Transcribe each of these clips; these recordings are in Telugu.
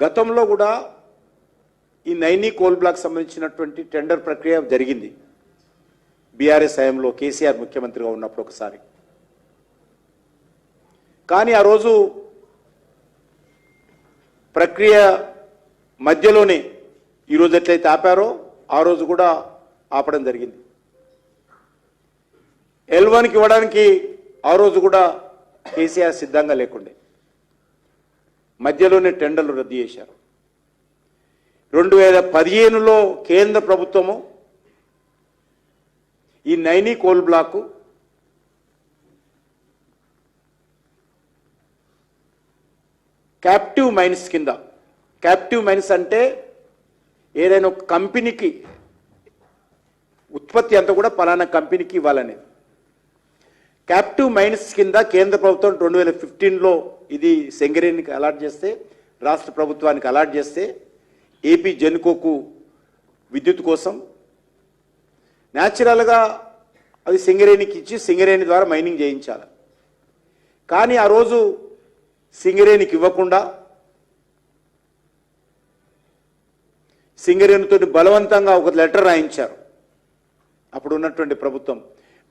గతంలో కూడా ఈ నైనీ కోల్ బ్లాక్ సంబంధించినటువంటి టెండర్ ప్రక్రియ జరిగింది. బీఆర్ఎస్ హయాంలో కేసీఆర్ ముఖ్యమంత్రిగా ఉన్నప్పుడు ఒకసారి. కానీ ఆ రోజు ప్రక్రియ మధ్యలోనే ఈరోజు ఎట్లయితే ఆపారో ఆ రోజు కూడా ఆపడం జరిగింది. L1కి ఇవ్వడానికి ఆ రోజు కూడా కేసీఆర్ సిద్ధంగా లేకుండే మధ్యలోనే టెండర్లు రద్దు చేశారు. 2015లో కేంద్ర ప్రభుత్వము ఈ Naini coal block captive mines కింద, క్యాప్టివ్ మైన్స్ అంటే ఏదైనా ఒక కంపెనీకి ఉత్పత్తి అంతా కూడా పలానా కంపెనీకి ఇవ్వాలనేది. క్యాప్టివ్ మైన్స్ కింద కేంద్ర ప్రభుత్వం 2015లో ఇది సింగరేణికి అలాట్ చేస్తే, రాష్ట్ర ప్రభుత్వానికి అలాట్ చేస్తే, ఏపీ జెన్కోకు విద్యుత్ కోసం న్యాచురల్గా అది సింగరేణికి ఇచ్చి సింగరేణి ద్వారా మైనింగ్ చేయించాలి. కానీ ఆ రోజు సింగరేణికి ఇవ్వకుండా సింగరేణితో బలవంతంగా ఒక లెటర్ రాయించారు అప్పుడు ఉన్నటువంటి ప్రభుత్వం.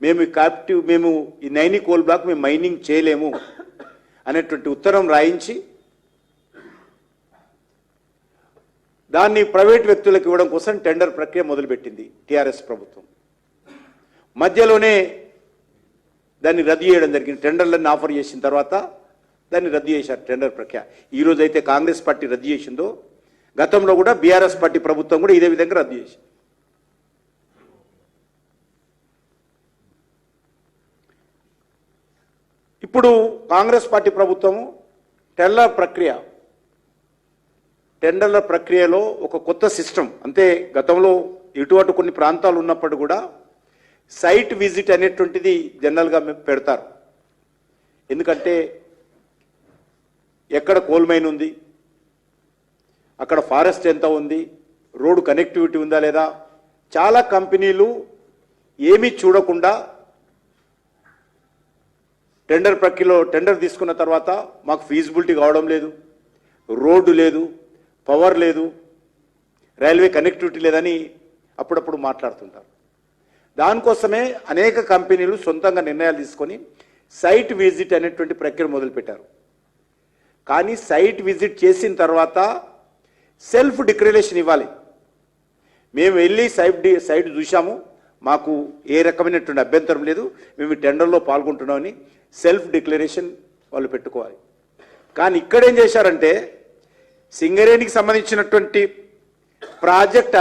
మేము ఈ నైనీ కోల్ బ్లాక్ మేము మైనింగ్ చేయలేము అనేటువంటి ఉత్తరం రాయించి దాన్ని ప్రైవేట్ వ్యక్తులకు ఇవ్వడం కోసం టెండర్ ప్రక్రియ మొదలుపెట్టింది టీఆర్ఎస్ ప్రభుత్వం. మధ్యలోనే దాన్ని రద్దు చేయడం జరిగింది. టెండర్లను ఆఫర్ చేసిన తర్వాత దాన్ని రద్దు చేశారు టెండర్ ప్రక్రియ. ఈరోజు అయితే కాంగ్రెస్ పార్టీ రద్దు చేసిందో, గతంలో కూడా బీఆర్ఎస్ పార్టీ ప్రభుత్వం కూడా ఇదే విధంగా రద్దు చేసింది. ఇప్పుడు కాంగ్రెస్ పార్టీ ప్రభుత్వము టెండర్ల ప్రక్రియలో ఒక కొత్త సిస్టమ్, అంటే గతంలో ఇటువంటి కొన్ని ప్రాంతాలు ఉన్నప్పుడు కూడా సైట్ విజిట్ అనేటువంటిది జనరల్గా పెడతారు. ఎందుకంటే ఎక్కడ కోల్ మైన్ ఉంది, అక్కడ ఫారెస్ట్ ఎంత ఉంది, రోడ్డు కనెక్టివిటీ ఉందా లేదా, చాలా కంపెనీలు ఏమీ చూడకుండా టెండర్ ప్రక్రియలో టెండర్ తీసుకున్న తర్వాత మాకు ఫీజిబిలిటీ కావడం లేదు, రోడ్డు లేదు, పవర్ లేదు, రైల్వే కనెక్టివిటీ లేదని అప్పుడప్పుడు మాట్లాడుతుంటారు. దానికోసమే అనేక కంపెనీలు సొంతంగా నిర్ణయాలు తీసుకొని సైట్ విజిట్ అనేటువంటి ప్రక్రియ మొదలుపెట్టారు. కానీ సైట్ విజిట్ చేసిన తర్వాత సెల్ఫ్ డిక్లరేషన్ ఇవ్వాలి. మేము వెళ్ళి సైట్ చూసాము, మాకు ఏ రకమైనటువంటి అభ్యంతరం లేదు, మేము టెండర్లో పాల్గొంటున్నామని సెల్ఫ్ డిక్లరేషన్ వాళ్ళు పెట్టుకోవాలి. కానీ ఇక్కడేం చేశారంటే సింగరేణికి సంబంధించినటువంటి ప్రాజెక్ట్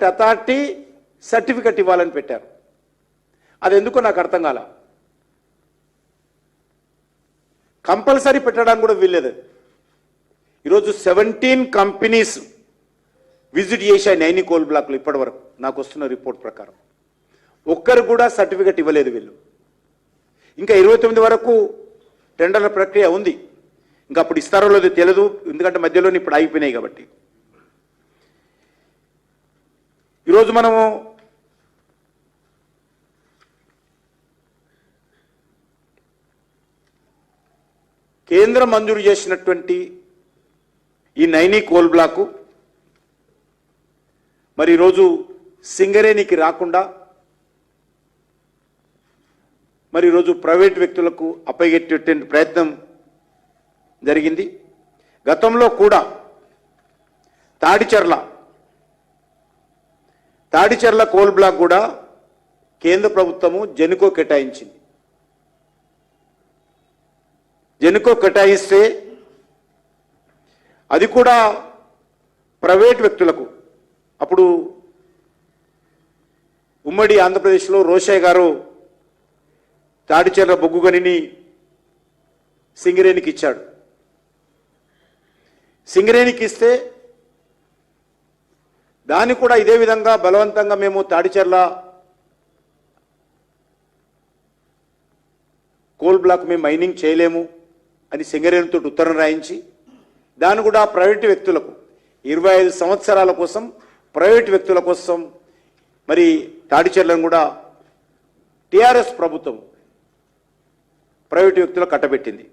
అథారిటీ సర్టిఫికెట్ ఇవ్వాలని పెట్టారు. అది ఎందుకో నాకు అర్థం కాల. కంపల్సరీ పెట్టడానికి కూడా వీల్లేదు. ఈరోజు 17 కంపెనీస్ విజిట్ చేశాయి నైనీ కోల్ బ్లాక్లో ఇప్పటి వరకు నాకు వస్తున్న రిపోర్ట్ ప్రకారం. ఒక్కరు కూడా సర్టిఫికెట్ ఇవ్వలేదు వీళ్ళు. ఇంకా 29 వరకు టెండర్ల ప్రక్రియ ఉంది. ఇంకా అప్పుడు ఇస్తారో లేదో తెలియదు, ఎందుకంటే మధ్యలోనే ఇప్పుడు ఆగిపోయినాయి కాబట్టి. ఈరోజు మనము కేంద్రం మంజూరు చేసినటువంటి ఈ నైనీ కోల్ బ్లాకు మరి ఈరోజు సింగరేణికి రాకుండా మరి ఈరోజు ప్రైవేట్ వ్యక్తులకు అప్పగించేటువంటి ప్రయత్నం జరిగింది. గతంలో కూడా తాడిచెర్ల కోల్ బ్లాక్ కూడా కేంద్ర ప్రభుత్వము జెన్కో కేటాయించింది. జెన్కో కేటాయిస్తే అది కూడా ప్రైవేట్ వ్యక్తులకు, అప్పుడు ఉమ్మడి ఆంధ్రప్రదేశ్లో రోషయ్య గారు తాడిచెర్ల బొగ్గు గనిని సింగరేణికి ఇచ్చాడు. సింగరేణికి ఇస్తే దాన్ని కూడా ఇదే విధంగా బలవంతంగా మేము తాడిచెర్ల కోల్ బ్లాక్ మేము మైనింగ్ చేయలేము అని సింగరేణితో ఉత్తరం రాయించి దాన్ని కూడా ప్రైవేట్ వ్యక్తులకు 25 సంవత్సరాల కోసం ప్రైవేట్ వ్యక్తుల కోసం మరి తాడిచెర్లను కూడా టీఆర్ఎస్ ప్రభుత్వం ప్రైవేట్ వ్యక్తులకు కట్టబెట్టింది.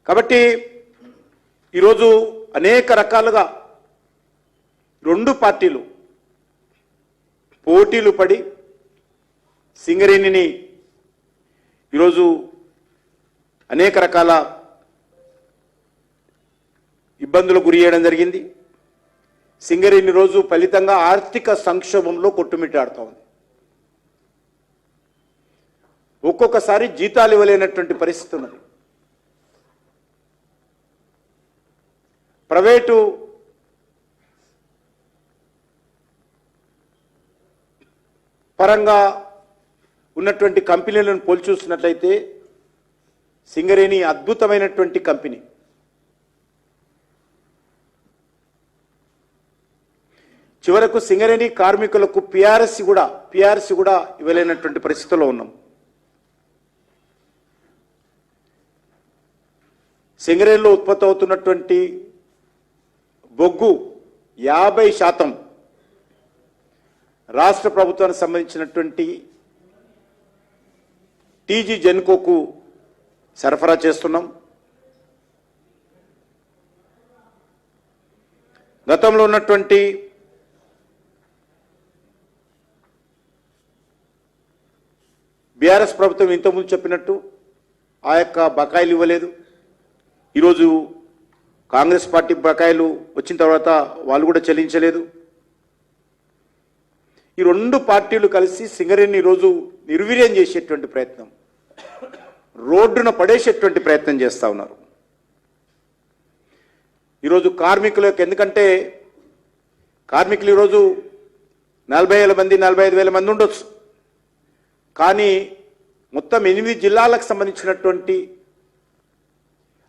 కాబట్టి ఈరోజు అనేక రకాలుగా రెండు పార్టీలు పోటీలు పడి సింగరేణిని ఈరోజు అనేక రకాల ఇబ్బందులకు గురి చేయడం జరిగింది. సింగరేణి రోజు ఫలితంగా ఆర్థిక సంక్షోభంలో కొట్టుమిట్టాడుతూ ఉంది. ఒక్కొక్కసారి జీతాలు ఇవ్వలేనటువంటి పరిస్థితి ఉన్నది. ప్రైవేటు పరంగా ఉన్నటువంటి కంపెనీలను పోల్చి చూసినట్లయితే సింగరేణి అద్భుతమైనటువంటి కంపెనీ. చివరకు సింగరేణి కార్మికులకు పిఆర్సీ కూడా ఇవ్వలేనటువంటి పరిస్థితిలో ఉన్నాం. సింగరేణిలో ఉత్పత్తి అవుతున్నటువంటి బొగ్గు 50% రాష్ట్ర ప్రభుత్వానికి సంబంధించినటువంటి టీజీ జెన్కోకు సరఫరా చేస్తున్నాం. గతంలో ఉన్నటువంటి బీఆర్ఎస్ ప్రభుత్వం ఇంతకుముందు చెప్పినట్టు ఆ యొక్క బకాయిలు ఇవ్వలేదు. ఈరోజు కాంగ్రెస్ పార్టీ బకాయిలు వచ్చిన తర్వాత వాళ్ళు కూడా చెల్లించలేదు. ఈ రెండు పార్టీలు కలిసి సింగరేణిని ఈరోజు నిర్వీర్యం చేసేటువంటి ప్రయత్నం, రోడ్డున పడేసేటువంటి ప్రయత్నం చేస్తూ ఉన్నారు. ఈరోజు కార్మికులకు, ఎందుకంటే కార్మికులు ఈరోజు 40,000 మంది 45,000 మంది ఉండొచ్చు, కానీ మొత్తం 8 జిల్లాలకు సంబంధించినటువంటి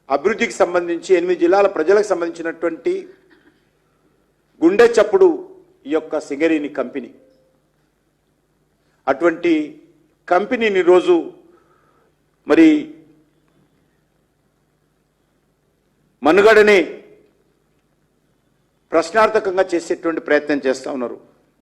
అభివృద్ధికి సంబంధించి 8 జిల్లాల ప్రజలకు సంబంధించినటువంటి గుండె చప్పుడు ఈ యొక్క సింగరేణి కంపెనీ. అటువంటి కంపెనీని రోజు మరి మనుగడనే ప్రశ్నార్థకంగా చేసేటువంటి ప్రయత్నం చేస్తూ ఉన్నారు.